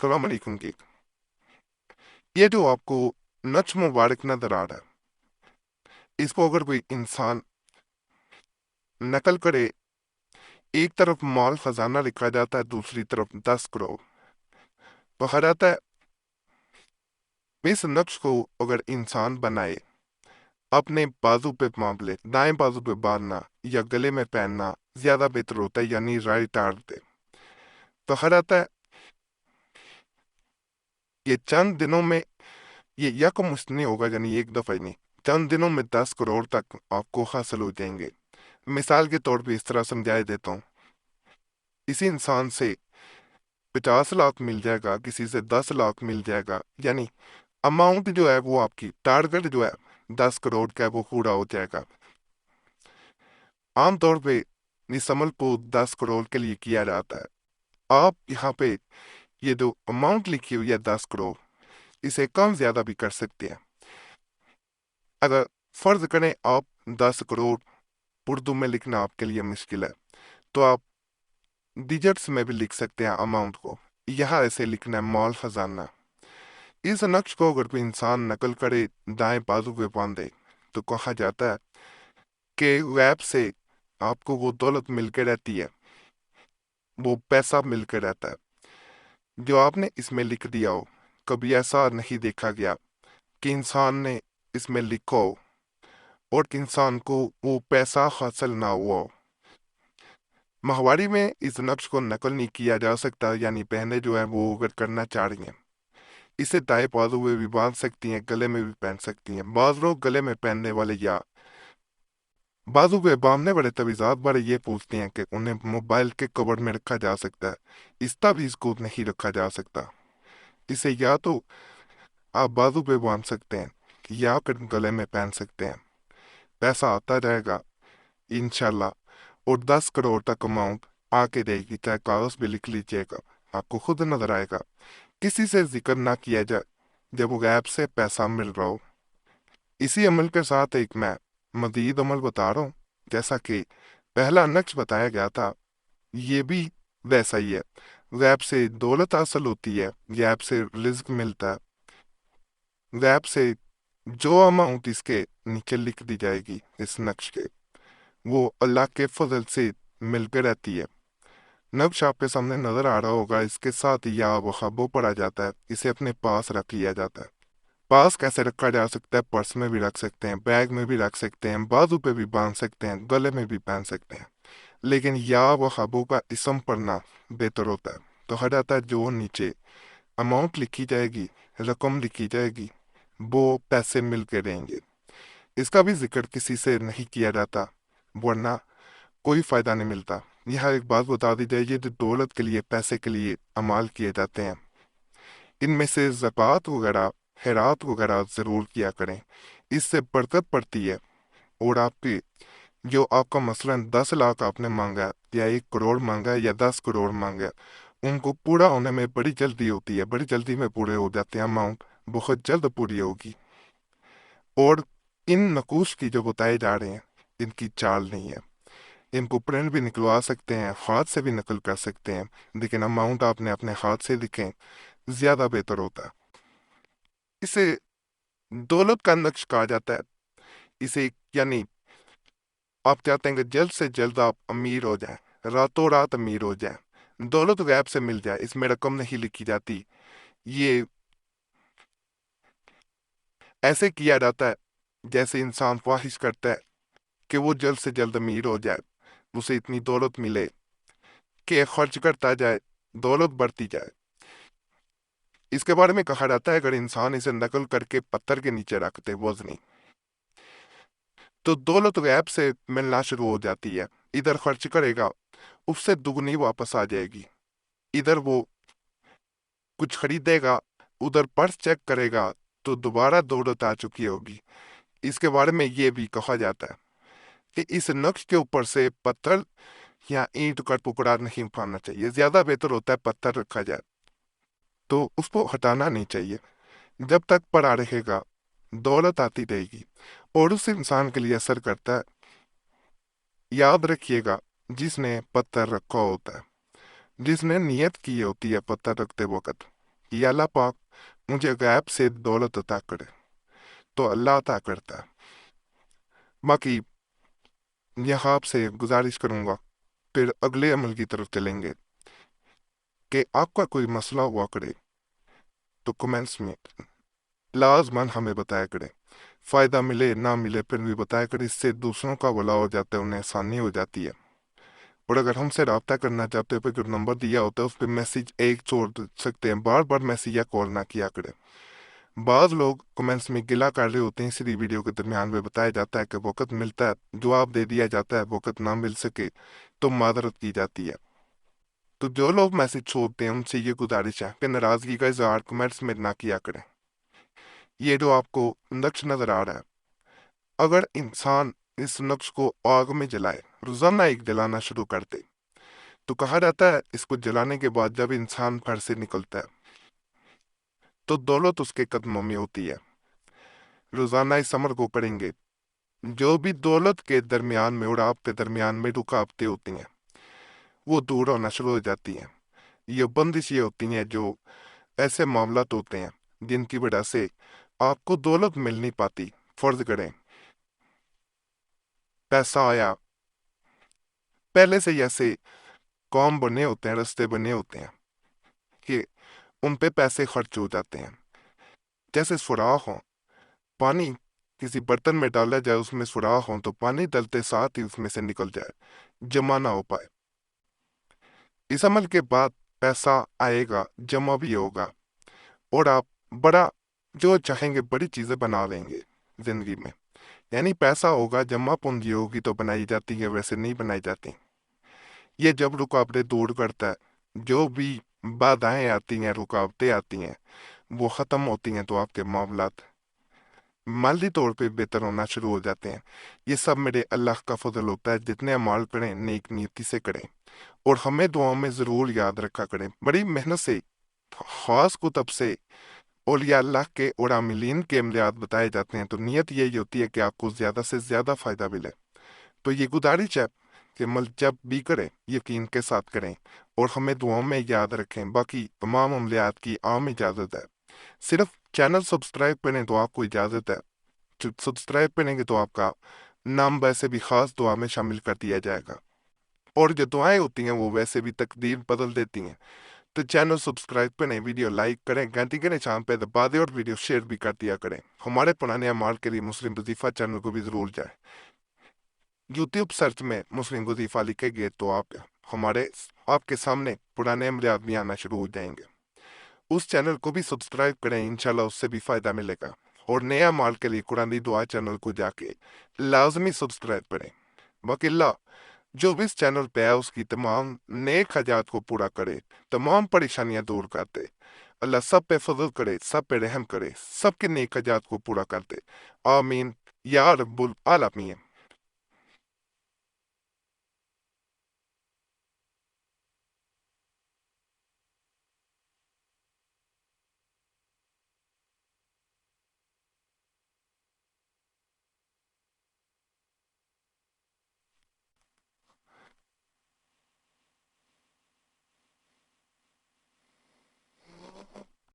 सलाम अलैकुम की। ये जो आपको नच मुबारक नजर आ रहा है, इसको अगर कोई इंसान नकल करे, एक तरफ माल खजाना लिखा जाता है, दूसरी तरफ 10 करोड़, तो कहा जाता है इस नक्श को अगर इंसान बनाए, अपने बाजू पे बांध ले, दाएं बाजू पे बांधना या गले में पहनना ज्यादा बेहतर होता है, यानी राइट आर्म पे। तो कहा जाता है ये चंद दिनों में ये यकमुश्त नहीं होगा, यानी एक दफा ही नहीं, चंद दिनों में 10 करोड़ तक आपको हासिल हो जाएंगे। मिसाल के तौर पे इस तरह समझाई देता हूँ, इसी इंसान से 50 लाख मिल जाएगा, किसी से 10 लाख मिल जाएगा, यानी अमाउंट जो है वो आपकी टारगेट जो है 10 करोड़ का वो पूरा हो जाएगा। आमतौर पे इस अमल को 10 करोड़ के लिए किया जाता है। आप यहाँ पे ये जो अमाउंट लिखी हुई है 10 करोड़, इसे कम ज्यादा भी कर सकते हैं। अगर फर्ज करें आप 10 करोड़ उर्दू में लिखना आपके लिए मुश्किल है, तो आप डिजिट्स में भी लिख सकते हैं अमाउंट को। यहाँ ऐसे लिखना है मॉल खजाना। इस नक्श को अगर कोई इंसान नकल करे, दाएं बाजू पे बांधे, तो कहा जाता है कि गैब से आपको वो दौलत मिलकर रहती है, वो पैसा मिलकर रहता है जो आपने इसमें लिख दिया हो। कभी ऐसा नहीं देखा गया कि इंसान ने इसमें लिखा हो और कि इंसान को वो पैसा हासिल ना हुआ हो। माहवारी में इस नक्श को नकल नहीं किया जा सकता, यानी बहनें जो है वो अगर करना चाह रही हैं, इसे दाएं बाजू में भी बांध सकती हैं, गले में भी पहन सकती हैं। बाज लोग गले में पहनने वाले या बाजू पे बांधने वाले तवीज़ात बारे ये पूछते हैं कि उन्हें मोबाइल के कवर में रखा जा सकता है। इस तावीज़ को नहीं रखा जा सकता। इसे या तो आप बाजू पे बांध सकते हैं या फिर गले में पहन सकते हैं। पैसा आता जाएगा इंशाल्लाह, और 10 करोड़ तक अमाउंट आके रहेगी, चाहे कागज पे लिख लीजिएगा, आपको खुद नजर आएगा। किसी से जिक्र ना किया जाए जब वो गैब से पैसा मिल रहा हो। इसी अमल के साथ एक मैं मजीद अमल बता रहा हूँ। जैसा कि पहला नक्श बताया गया था, ये भी वैसा ही है। गैब से दौलत हासिल होती है, गैब से रिज्क मिलता है, गैब से जो अमाउंट इसके नीचे लिख दी जाएगी इस नक्श के, वो अल्लाह के फजल से मिलकर रहती है। नक्श आपके सामने नजर आ रहा होगा, इसके साथ या वो खबो पड़ा जाता है, इसे अपने पास रख लिया जाता है। पास कैसे रखा जा सकता है? पर्स में भी रख सकते हैं, बैग में भी रख सकते हैं, बाजू पे भी बांध सकते हैं, गले में भी पहन सकते हैं। लेकिन या व खबों का इसम पढ़ना बेहतर होता है। तो हर जाता है जो नीचे अमाउंट लिखी जाएगी, रकम लिखी जाएगी, वो पैसे मिल के रहेंगे। इसका भी जिक्र किसी से नहीं किया जाता, वरना कोई फायदा नहीं मिलता। यह एक बात बता दी जाए, ये जो दौलत के लिए, पैसे के लिए अमाल किए जाते हैं, इनमें से ज़कात वगैरह, खैरात वगैरह ज़रूर किया करें। इससे बरकत पड़ती है। और आपकी जो आपका मसलन 10 लाख आपने मांगा, या 1 करोड़ मांगा, या 10 करोड़ मांगा, उनको पूरा होने में बड़ी जल्दी होती है, बड़ी जल्दी में पूरे हो जाते हैं। अमाउंट बहुत जल्द पूरी होगी। और इन नकूश की जो बताए जा रहे हैं, इनकी चाल नहीं है। इनको प्रिंट भी निकलवा सकते हैं, हाथ से भी नकल कर सकते हैं, लेकिन अमाउंट आपने अपने हाथ से लिखें, ज्यादा बेहतर होता है। इसे दौलत का नक्श कहा जाता है। इसे यानी आप चाहते हैं कि जल्द से जल्द आप अमीर हो जाएं, रातों रात अमीर हो जाएं, दौलत गैब से मिल जाए। इसमें रकम नहीं लिखी जाती। ये ऐसे किया जाता है जैसे इंसान ख्वाहिश करता है कि वो जल्द से जल्द अमीर हो जाए, उसे इतनी दौलत मिले कि खर्च करता जाए, दौलत बढ़ती जाए। इसके बारे में कहा जाता है अगर इंसान इसे नकल करके पत्थर के नीचे रखते वजनी, तो दौलत गैब से मिलना शुरू हो जाती है। इधर खर्च करेगा, उससे दुगनी वापस आ जाएगी। इधर वो कुछ खरीदेगा, उधर पर्स चेक करेगा, तो दोबारा दौलत आ चुकी होगी। इसके बारे में ये भी कहा जाता है कि इस नक्श के ऊपर से पत्थर या ईंट का टुकड़ा नहीं उठाना चाहिए। ज्यादा बेहतर होता है पत्थर रखा जाए, तो उसको हटाना नहीं चाहिए। जब तक पड़ा रहेगा, दौलत आती रहेगी और उस इंसान के लिए असर करता है। याद रखिएगा, जिसने पत्थर रखा होता है, जिसने नियत की होती है पत्थर रखते वक्त, یا اللہ پاک مجھے غیب سے دولت عطا کرے، تو اللہ عطا کرتا ہے۔ باقی یہاں آپ سے گزارش کروں گا، پھر اگلے عمل کی طرف چلیں گے کہ آپ کا کوئی مسئلہ ہوا کرے تو کمنٹس میں لازماً ہمیں بتایا کریں، فائدہ ملے نہ ملے پھر بھی بتایا کریں، اس سے دوسروں کا بھلا ہو جاتا ہے، انہیں آسانی ہو جاتی ہے۔ اور اگر ہم سے رابطہ کرنا چاہتے ہو پھر جو نمبر دیا ہوتا ہے اس پہ میسیج ایک چھوڑ سکتے ہیں، بار بار میسیج یا کال نہ کیا کریں۔ بعض لوگ کمنٹس میں گلا کر رہے ہوتے ہیں، اسی ویڈیو کے درمیان میں بتایا جاتا ہے کہ وقت ملتا ہے جواب دے دیا جاتا ہے، وقت نہ مل سکے تو معذرت کی جاتی ہے۔ تو جو لوگ میسیج چھوڑتے ہیں ان سے یہ گزارش ہے کہ ناراضگی کا اظہار کمنٹس میں نہ کیا کریں۔ یہ جو آپ کو نقش نظر آ رہا ہے، اگر انسان اس نقش کو آگ میں جلائے، روزانہ ایک جلانا شروع کر دے، تو کہا جاتا ہے اس کو جلانے کے بعد جب انسان گھر سے نکلتا ہے تو دولت اس کے قدموں میں ہوتی ہے۔ روزانہ اس عمل کو کریں گے، جو بھی دولت کے درمیان میں اور آپ کے درمیان میں رکاوٹیں ہوتی ہیں وہ دور ہونا شروع ہو جاتی ہیں۔ یہ بندشیں ہوتی ہیں، جو ایسے معاملات ہوتے ہیں جن کی وجہ سے آپ کو دولت مل نہیں پاتی۔ فرض کریں پیسہ آیا، پہلے سے ہی ایسے کام بنے ہوتے ہیں، رستے بنے ہوتے ہیں کہ ان پہ پیسے خرچ ہو جاتے ہیں۔ جیسے سوراخ ہوں، پانی کسی برتن میں ڈالا جائے، اس میں سوراخ ہوں تو پانی ڈلتے ساتھ ہی اس میں سے نکل جائے، جمع نہ ہو پائے۔ اس عمل کے بعد پیسہ آئے گا، جمع بھی ہوگا، اور آپ بڑا جو چاہیں گے بڑی چیزیں بنا لیں گے زندگی میں۔ یعنی پیسہ ہوگا، جمع پونجی ہوگی تو بنائی جاتی ہے، ویسے نہیں بنائی جاتی۔ یہ جب رکاوٹیں دور کرتا ہے، جو بھی بادھائیں آتی ہیں، رکاوٹیں آتی ہیں، وہ ختم ہوتی ہیں تو آپ کے معاملات مالی طور پہ بہتر ہونا شروع ہو جاتے ہیں۔ یہ سب میرے اللہ کا فضل ہوتا ہے۔ جتنے اعمال کریں نیک نیتی سے کریں، اور ہمیں دعاؤں میں ضرور یاد رکھا کریں، بڑی محنت سے خاص کتب سے اولیاء اللہ کے اور عاملین کے املیات بتائے جاتے ہیں، تو نیت یہی ہوتی ہے کہ آپ کو زیادہ سے زیادہ فائدہ ملے۔ تو یہ گزارش ہے کہ عمل جب بھی کریں یقین کے ساتھ کریں اور ہمیں دعاؤں میں یاد رکھیں۔ باقی تمام عملیات کی عام اجازت ہے، صرف چینل سبسکرائب کریں تو آپ کو اجازت ہے۔ سبسکرائب کریں گے تو آپ کا نام ویسے بھی خاص دعا میں شامل کر دیا جائے گا، اور جو دعائیں ہوتی ہیں وہ ویسے بھی تقدیر بدل دیتی ہیں۔ تو چینل سبسکرائب کریں، ویڈیو لائک کریں، گھنٹی کے نشان پہ دبا دیں اور ویڈیو شیئر بھی کر دیا کریں۔ ہمارے پرانے اعمال کے لیے مسلم وظیفہ چینل کو بھی ضرور جائیں۔ یوٹیوب سرچ میں مسلم وظیفہ لکھیں گے تو آپ کے سامنے پرانے عملیات بھی آنا شروع ہو جائیں گے۔ اس چینل کو بھی سبسکرائب کریں، انشاءاللہ اس سے بھی فائدہ ملے گا۔ اور نئے اعمال کے لیے قرآن دعا چینل کو جا کے لازمی سبسکرائب کریں۔ باقی اللہ جو بھی اس چینل پہ ہے اس کی تمام نیک حاجات کو پورا کرے، تمام پریشانیاں دور کرتے، اللہ سب پہ فضل کرے، سب پہ رحم کرے، سب کے نیک حاجات کو پورا کرتے، آمین یا رب العالمین۔